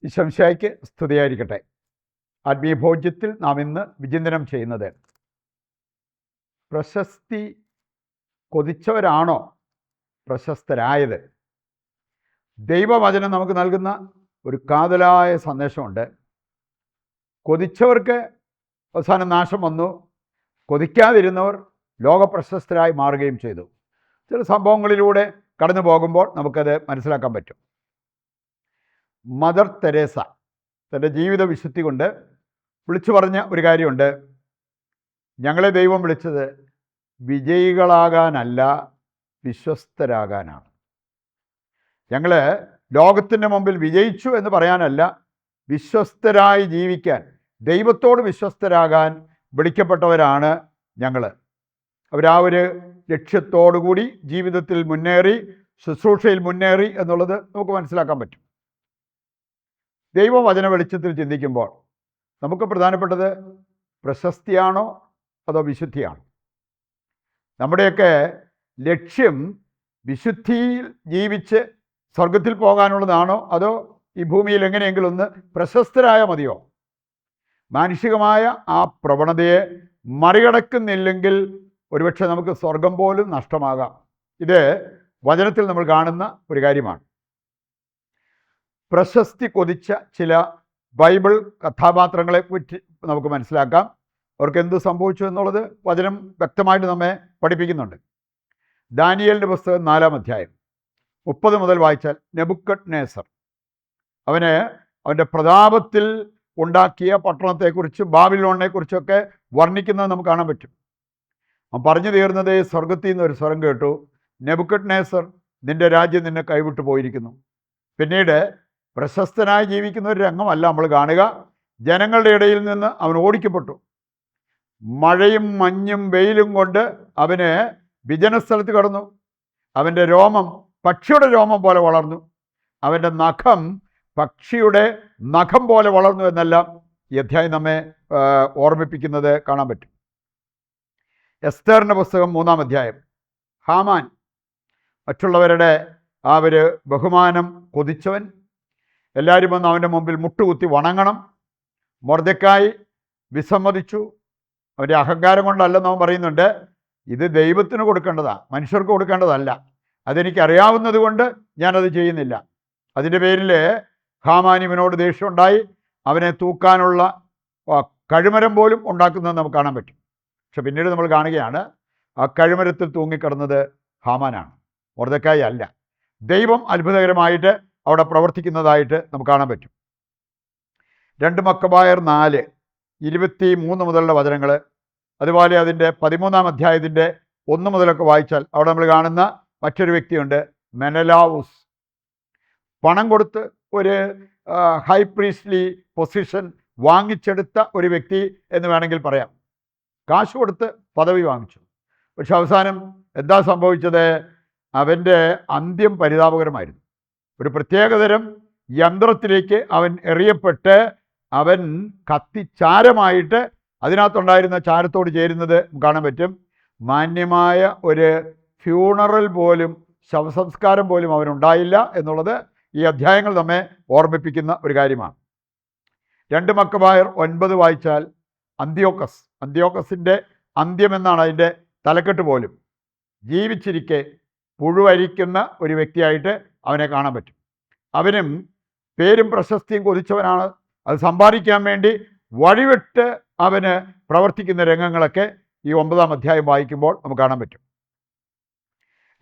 ഈശോമിശിഹായ്ക്ക് സ്തുതിയായിരിക്കട്ടെ. ആത്മീയ ഭോജ്യത്തിൽ നാം ഇന്ന് വിചിന്തനം ചെയ്യുന്നത്, പ്രശസ്തി കൊതിച്ചവരാണോ പ്രശസ്തരായത്? ദൈവവചനം നമുക്ക് നൽകുന്ന ഒരു കാതലായ സന്ദേശമുണ്ട്. കൊതിച്ചവർക്ക് അവസാനം നാശം വന്നു, കൊതിക്കാതിരുന്നവർ ലോകപ്രശസ്തരായി മാറുകയും ചെയ്തു. ചില സംഭവങ്ങളിലൂടെ കടന്നു പോകുമ്പോൾ നമുക്കത് മനസ്സിലാക്കാൻ പറ്റും. മദർ തെരേസ തൻ്റെ ജീവിത വിശുദ്ധി കൊണ്ട് വിളിച്ചു പറഞ്ഞ ഒരു കാര്യമുണ്ട്. ഞങ്ങളെ ദൈവം വിളിച്ചത് വിജയികളാകാനല്ല, വിശ്വസ്തരാകാനാണ്. ഞങ്ങൾ ലോകത്തിൻ്റെ മുമ്പിൽ വിജയിച്ചു എന്ന് പറയാനല്ല, വിശ്വസ്തരായി ജീവിക്കാൻ, ദൈവത്തോട് വിശ്വസ്തരാകാൻ വിളിക്കപ്പെട്ടവരാണ് ഞങ്ങൾ. അവരാ ഒരു ലക്ഷ്യത്തോടുകൂടി ജീവിതത്തിൽ മുന്നേറി, ശുശ്രൂഷയിൽ മുന്നേറി എന്നുള്ളത് നമുക്ക് മനസ്സിലാക്കാൻ പറ്റും. ദൈവവചന വെളിച്ചത്തിൽ ചിന്തിക്കുമ്പോൾ നമുക്ക് പ്രധാനപ്പെട്ടത് പ്രശസ്തിയാണോ അതോ വിശുദ്ധിയാണോ? നമ്മുടെയൊക്കെ ലക്ഷ്യം വിശുദ്ധിയിൽ ജീവിച്ച് സ്വർഗത്തിൽ പോകാനുള്ളതാണോ അതോ ഈ ഭൂമിയിൽ എങ്ങനെയെങ്കിലും ഒന്ന് പ്രശസ്തരായ മതിയോ? മാനുഷികമായ ആ പ്രവണതയെ മറികടക്കുന്നില്ലെങ്കിൽ ഒരുപക്ഷെ നമുക്ക് സ്വർഗം പോലും നഷ്ടമാകാം. ഇത് വചനത്തിൽ നമ്മൾ കാണുന്ന ഒരു കാര്യമാണ്. പ്രശസ്തി കൊതിച്ച ചില ബൈബിൾ കഥാപാത്രങ്ങളെ പറ്റി നമുക്ക് മനസ്സിലാക്കാം. അവർക്ക് എന്ത് സംഭവിച്ചു എന്നുള്ളത് വചനം വ്യക്തമായിട്ട് നമ്മെ പഠിപ്പിക്കുന്നുണ്ട്. ദാനിയേലിൻ്റെ പുസ്തകം 4-ാം അധ്യായം 30 മുതൽ വായിച്ചാൽ, നെബുക്കദ്നേസർ അവൻ്റെ പ്രതാപത്തിൽ ഉണ്ടാക്കിയ പട്ടണത്തെക്കുറിച്ച്, ബാബിലോണിനെക്കുറിച്ചൊക്കെ വർണ്ണിക്കുന്നത് നമുക്ക് കാണാൻ പറ്റും. അവൻ പറഞ്ഞു തീർന്നത്, സ്വർഗത്തിൽ നിന്ന് ഒരു സ്വരം കേട്ടു, നെബുക്കദ്നേസർ, നിന്റെ രാജ്യം നിന്നെ കൈവിട്ടു പോയിരിക്കുന്നു. പിന്നീട് പ്രശസ്തനായി ജീവിക്കുന്ന ഒരു രംഗമല്ല നമ്മൾ കാണുക. ജനങ്ങളുടെ ഇടയിൽ നിന്ന് അവൻ ഓടിക്കപ്പെട്ടു. മഴയും മഞ്ഞും വെയിലും കൊണ്ട് അവന് വിജനസ്ഥലത്ത് കടന്നു. അവൻ്റെ രോമം പക്ഷിയുടെ രോമം പോലെ വളർന്നു, അവൻ്റെ നഖം പക്ഷിയുടെ നഖം പോലെ വളർന്നു എന്നെല്ലാം ഈ അധ്യായം നമ്മെ ഓർമ്മിപ്പിക്കുന്നത് കാണാൻ പറ്റും. എസ്തേറിൻ്റെ പുസ്തകം 3-ാം അധ്യായം, ഹാമാൻ മറ്റുള്ളവരുടെ ആ ഒരു ബഹുമാനം കൊതിച്ചവൻ, എല്ലാവരും വന്ന് അവൻ്റെ മുമ്പിൽ മുട്ടുകുത്തി വണങ്ങണം. മൊർദെഖായി വിസമ്മതിച്ചു. അവൻ്റെ അഹങ്കാരം കൊണ്ടല്ലെന്ന് അവൻ പറയുന്നുണ്ട്. ഇത് ദൈവത്തിന് കൊടുക്കേണ്ടതാണ്, മനുഷ്യർക്ക് കൊടുക്കേണ്ടതല്ല. അതെനിക്കറിയാവുന്നത് കൊണ്ട് ഞാനത് ചെയ്യുന്നില്ല. അതിൻ്റെ പേരിൽ ഹാമാൻ ഇവനോട് ദേഷ്യമുണ്ടായി. അവനെ തൂക്കാനുള്ള കഴുമരം പോലും ഉണ്ടാക്കുന്നത് നമുക്ക് കാണാൻ പറ്റും. പക്ഷെ പിന്നീട് നമ്മൾ കാണുകയാണ്, ആ കഴുമരത്തിൽ തൂങ്ങിക്കിടന്നത് ഹാമാനാണ്, മൊർദെഖായി അല്ല. ദൈവം അത്ഭുതകരമായിട്ട് അവിടെ പ്രവർത്തിക്കുന്നതായിട്ട് നമുക്ക് കാണാൻ പറ്റും. 2 മക്കബായർ 4:23 മുതലുള്ള വചനങ്ങൾ, അതുപോലെ അതിൻ്റെ 13-ാം അധ്യായത്തിൻ്റെ 1 മുതലൊക്കെ വായിച്ചാൽ അവിടെ നമ്മൾ കാണുന്ന മറ്റൊരു വ്യക്തിയുണ്ട്, മെനലാവുസ്. പണം കൊടുത്ത് ഒരു ഹൈ പ്രീസ്റ്റ്ലി പൊസിഷൻ വാങ്ങിച്ചെടുത്ത ഒരു വ്യക്തി എന്ന് വേണമെങ്കിൽ പറയാം. കാശ് കൊടുത്ത് പദവി വാങ്ങിച്ചു. പക്ഷെ അവസാനം എന്താ സംഭവിച്ചത്? അവൻ്റെ അന്ത്യം പരിതാപകരമായിരുന്നു. ഒരു പ്രത്യേകതരം യന്ത്രത്തിലേക്ക് അവൻ എറിയപ്പെട്ട് അവൻ കത്തിച്ചാരമായിട്ട് അതിനകത്തുണ്ടായിരുന്ന ചാരത്തോട് ചേരുന്നത് കാണാൻ പറ്റും. മാന്യമായ ഒരു ഫ്യൂണറൽ പോലും, ശവസംസ്കാരം പോലും അവനുണ്ടായില്ല എന്നുള്ളത് ഈ അധ്യായങ്ങൾ നമ്മെ ഓർമ്മിപ്പിക്കുന്ന ഒരു കാര്യമാണ്. 2 മക്കബായർ 9 വായിച്ചാൽ, അന്ത്യോക്കസിൻ്റെ അന്ത്യം എന്നാണ് അതിൻ്റെ തലക്കെട്ട് പോലും. ജീവിച്ചിരിക്കെ പുഴുവരിക്കുന്ന ഒരു വ്യക്തിയായിട്ട് അവനെ കാണാൻ പറ്റും. അവനും പേരും പ്രശസ്തിയും കൊതിച്ചവനാണ്. അത് സമ്പാദിക്കാൻ വേണ്ടി വഴിവിട്ട് അവന് പ്രവർത്തിക്കുന്ന രംഗങ്ങളൊക്കെ ഈ 9-ാം അധ്യായം വായിക്കുമ്പോൾ നമുക്ക് കാണാൻ പറ്റും.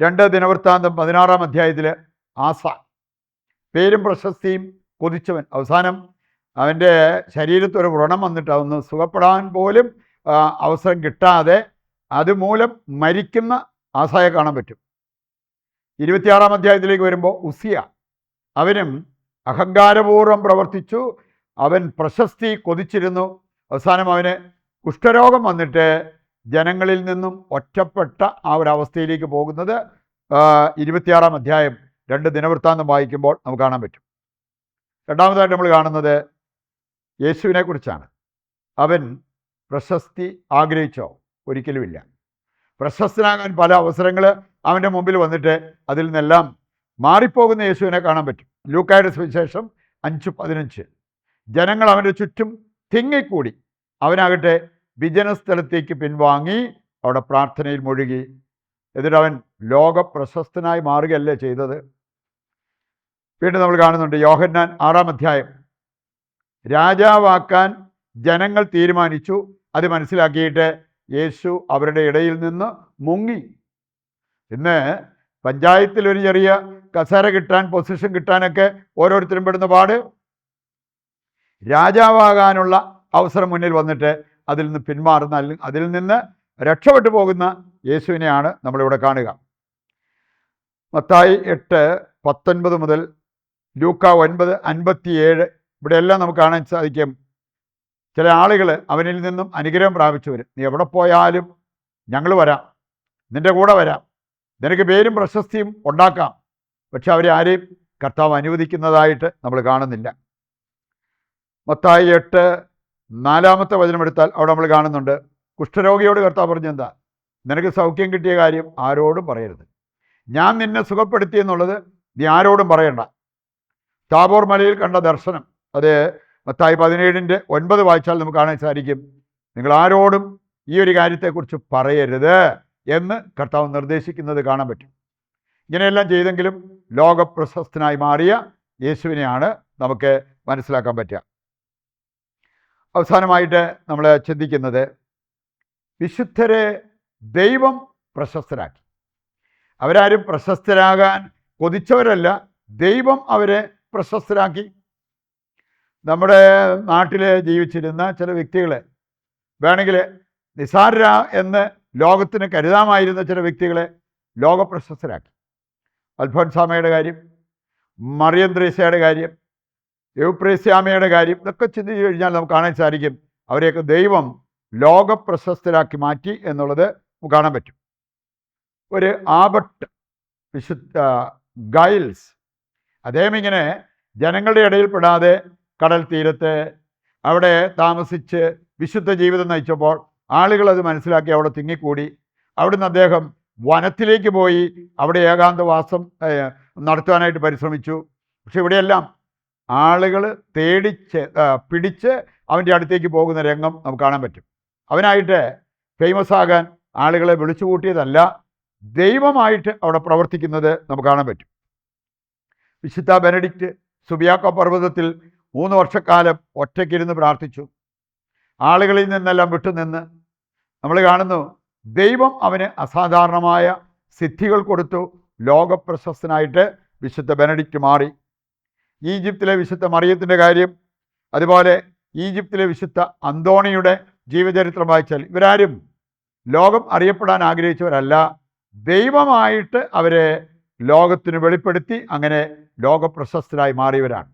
2 ദിനവൃത്താന്തം 16-ാം അധ്യായത്തിൽ ആസ, പേരും പ്രശസ്തിയും കൊതിച്ചവൻ, അവസാനം അവൻ്റെ ശരീരത്തൊരു വ്രണം വന്നിട്ട് അതൊന്ന് സുഖപ്പെടാൻ പോലും അവസരം കിട്ടാതെ അതുമൂലം മരിക്കുന്ന ആസയെ കാണാൻ പറ്റും. 26-ാം അധ്യായത്തിലേക്ക് വരുമ്പോൾ ഉസിയ, അവനും അഹങ്കാരപൂർവ്വം പ്രവർത്തിച്ചു. അവൻ പ്രശസ്തി കൊതിച്ചിരുന്നു. അവസാനം അവന് കുഷ്ഠരോഗം വന്നിട്ട് ജനങ്ങളിൽ നിന്നും ഒറ്റപ്പെട്ട ആ ഒരു അവസ്ഥയിലേക്ക് പോകുന്നത് 26-ാം അധ്യായം 2 ദിനവൃത്താന്തം വായിക്കുമ്പോൾ നമുക്ക് കാണാൻ പറ്റും. രണ്ടാമതായിട്ട് നമ്മൾ കാണുന്നത് യേശുവിനെ കുറിച്ചാണ്. അവൻ പ്രശസ്തി ആഗ്രഹിച്ചോ? ഒരിക്കലുമില്ല. പ്രശസ്തനാകാൻ പല അവസരങ്ങൾ അവൻ്റെ മുമ്പിൽ വന്നിട്ട് അതിൽ നിന്നെല്ലാം മാറിപ്പോകുന്ന യേശുവിനെ കാണാൻ പറ്റും. ലൂക്കായുടെ സുവിശേഷം 5:15. ജനങ്ങൾ അവൻ്റെ ചുറ്റും തിങ്ങിക്കൂടി. അവനാകട്ടെ വിജനസ്ഥലത്തേക്ക് പിൻവാങ്ങി അവിടെ പ്രാർത്ഥനയിൽ മുഴുകി. എന്നിട്ട് അവൻ ലോക പ്രശസ്തനായി മാറുകയല്ലേ ചെയ്തത്. വീണ്ടും നമ്മൾ കാണുന്നുണ്ട് യോഹന്നാൻ 6-ാം അധ്യായം. രാജാവാക്കാൻ ജനങ്ങൾ തീരുമാനിച്ചു. അത് മനസ്സിലാക്കിയിട്ട് യേശു അവരുടെ ഇടയിൽ നിന്ന് മുങ്ങി. ഇന്ന് പഞ്ചായത്തിൽ ഒരു ചെറിയ കസേര കിട്ടാൻ, പൊസിഷൻ കിട്ടാനൊക്കെ ഓരോരുത്തരും പെടുന്ന പാട്. രാജാവാകാനുള്ള അവസരം മുന്നിൽ വന്നിട്ട് അതിൽ നിന്ന് പിന്മാറുന്ന, അതിൽ നിന്ന് രക്ഷപ്പെട്ടു പോകുന്ന യേശുവിനെയാണ് നമ്മളിവിടെ കാണുക. മത്തായി 8:19 മുതൽ ലൂക്ക 9:57 ഇവിടെയെല്ലാം നമുക്ക് കാണാൻ സാധിക്കും. ചില ആളുകൾ അവനിൽ നിന്നും അനുഗ്രഹം പ്രാപിച്ചു വരും. നീ എവിടെ പോയാലും ഞങ്ങൾ വരാം, നിൻ്റെ കൂടെ വരാം, നിനക്ക് പേരും പ്രശസ്തിയും ഉണ്ടാക്കാം. പക്ഷെ അവരെ ആരെയും കർത്താവ് അനുവദിക്കുന്നതായിട്ട് നമ്മൾ കാണുന്നില്ല. മത്തായി 8:4 വചനം എടുത്താൽ അവിടെ നമ്മൾ കാണുന്നുണ്ട്, കുഷ്ഠരോഗിയോട് കർത്താവ് പറഞ്ഞെന്താ, നിനക്ക് സൗഖ്യം കിട്ടിയ കാര്യം ആരോടും പറയരുത്. ഞാൻ നിന്നെ സുഖപ്പെടുത്തി എന്നുള്ളത് നീ ആരോടും പറയണ്ട. താബോർ മലയിൽ കണ്ട ദർശനം, അത് മത്തായി 17:9 വായിച്ചാൽ നമുക്ക് കാണാൻ സാധിക്കും. നിങ്ങൾ ആരോടും ഈ ഒരു കാര്യത്തെക്കുറിച്ച് പറയരുത് എന്ന് കർത്താവ് നിർദ്ദേശിക്കുന്നത് കാണാൻ പറ്റും. ഇങ്ങനെയെല്ലാം ചെയ്തെങ്കിലും ലോകപ്രശസ്തനായി മാറിയ യേശുവിനെയാണ് നമുക്ക് മനസ്സിലാക്കാൻ പറ്റുക. അവസാനമായിട്ട് നമ്മൾ ചിന്തിക്കുന്നത്, വിശുദ്ധരെ ദൈവം പ്രശസ്തരാക്കി. അവരാരും പ്രശസ്തരാകാൻ കൊതിച്ചവരല്ല, ദൈവം അവരെ പ്രശസ്തരാക്കി. നമ്മുടെ നാട്ടിൽ ജീവിച്ചിരുന്ന ചില വ്യക്തികളെ, വേണമെങ്കിൽ നിസാര എന്ന് ലോകത്തിന് കരുതാമായിരുന്ന ചില വ്യക്തികളെ ലോകപ്രശസ്തരാക്കി. അൽഫോൻസാമയുടെ കാര്യം, മറിയം ത്രേസ്യയുടെ കാര്യം, യൗപ്രേസ്യാമയുടെ കാര്യം, ഇതൊക്കെ ചിന്തിച്ചു കഴിഞ്ഞാൽ നമുക്ക് കാണാൻ സാധിക്കും അവരെയൊക്കെ ദൈവം ലോകപ്രശസ്തരാക്കി മാറ്റി എന്നുള്ളത് നമുക്ക് കാണാൻ പറ്റും. ഒരു ആബട്ട് വിശുദ്ധ ഗൈൽസ്, അദ്ദേഹം ഇങ്ങനെ ജനങ്ങളുടെ ഇടയിൽ പെടാതെ കടൽ തീരത്ത് അവിടെ താമസിച്ച് വിശുദ്ധ ജീവിതം നയിച്ചപ്പോൾ ആളുകൾ അത് മനസ്സിലാക്കി അവിടെ തിങ്ങിക്കൂടി. അവിടുന്ന് അദ്ദേഹം വനത്തിലേക്ക് പോയി അവിടെ ഏകാന്തവാസം നടത്തുവാനായിട്ട് പരിശ്രമിച്ചു. പക്ഷെ ഇവിടെയെല്ലാം ആളുകൾ പിടിച്ച് അവൻ്റെ അടുത്തേക്ക് പോകുന്ന രംഗം നമുക്ക് കാണാൻ പറ്റും. അവനായിട്ട് ഫേമസ് ആകാൻ ആളുകളെ വിളിച്ചു കൂട്ടിയതല്ല, ദൈവമായിട്ട് അവിടെ പ്രവർത്തിക്കുന്നത് നമുക്ക് കാണാൻ പറ്റും. വിശുദ്ധ ബെനഡിക്റ്റ് സുബിയാക്കോ പർവ്വതത്തിൽ 3 വർഷക്കാലം ഒറ്റയ്ക്കിരുന്ന് പ്രാർത്ഥിച്ചു. ആളുകളിൽ നിന്നെല്ലാം വിട്ടുനിന്ന് നമ്മൾ കാണുന്നു ദൈവം അവന് അസാധാരണമായ സിദ്ധികൾ കൊടുത്തു. ലോകപ്രശസ്തനായിട്ട് വിശുദ്ധ ബെനഡിക്റ്റ് മാറി. ഈജിപ്തിലെ വിശുദ്ധ മറിയത്തിൻ്റെ കാര്യം, അതുപോലെ ഈജിപ്തിലെ വിശുദ്ധ അന്തോണിയുടെ ജീവചരിത്രം വായിച്ചാൽ ഇവരാരും ലോകം അറിയപ്പെടാൻ ആഗ്രഹിച്ചവരല്ല, ദൈവമായിട്ട് അവരെ ലോകത്തിന് വെളിപ്പെടുത്തി അങ്ങനെ ലോകപ്രശസ്തരായി മാറിയവരാണ്.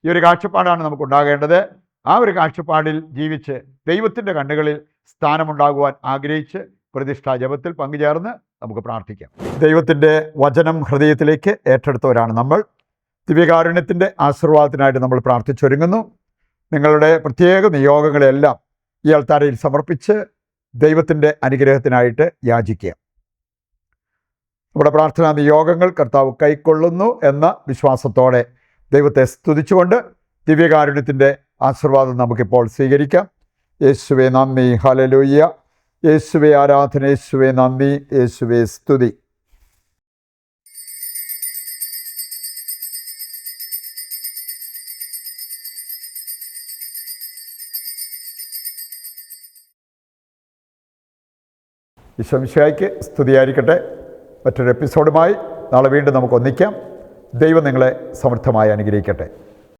ഈ ഒരു കാഴ്ചപ്പാടാണ് നമുക്കുണ്ടാകേണ്ടത്. ആ ഒരു കാഴ്ചപ്പാടിൽ ജീവിച്ച് ദൈവത്തിൻ്റെ കണ്ണുകളിൽ സ്ഥാനമുണ്ടാകുവാൻ ആഗ്രഹിച്ച് പ്രതിഷ്ഠാ ജപത്തിൽ പങ്കുചേർന്ന് നമുക്ക് പ്രാർത്ഥിക്കാം. ദൈവത്തിൻ്റെ വചനം ഹൃദയത്തിലേക്ക് ഏറ്റെടുത്തവരാണ് നമ്മൾ. ദിവ്യകാരുണ്യത്തിൻ്റെ ആശീർവാദത്തിനായിട്ട് നമ്മൾ പ്രാർത്ഥിച്ചൊരുങ്ങുന്നു. നിങ്ങളുടെ പ്രത്യേക നിയോഗങ്ങളെല്ലാം ഈ അൾത്താരയിൽ സമർപ്പിച്ച് ദൈവത്തിൻ്റെ അനുഗ്രഹത്തിനായിട്ട് യാചിക്കുക. നമ്മുടെ പ്രാർത്ഥനാ നിയോഗങ്ങൾ കർത്താവ് കൈക്കൊള്ളുന്നു എന്ന വിശ്വാസത്തോടെ ദൈവത്തെ സ്തുതിച്ചുകൊണ്ട് ദിവ്യകാരുണ്യത്തിൻ്റെ ആശീർവാദം നമുക്കിപ്പോൾ സ്വീകരിക്കാം. യേശുവേ നന്ദി, ഹല്ലേലൂയ. യേശുവേ ആരാധന, യേശുവേ നന്ദി, യേശുവേ സ്തുതി. ഈശോമിശിഹായ്ക്ക് സ്തുതിയായിരിക്കട്ടെ. മറ്റൊരു എപ്പിസോഡുമായി നാളെ വീണ്ടും നമുക്ക് ഒന്നിക്കാം. ദൈവം നിങ്ങളെ സമൃദ്ധമായി അനുഗ്രഹിക്കട്ടെ.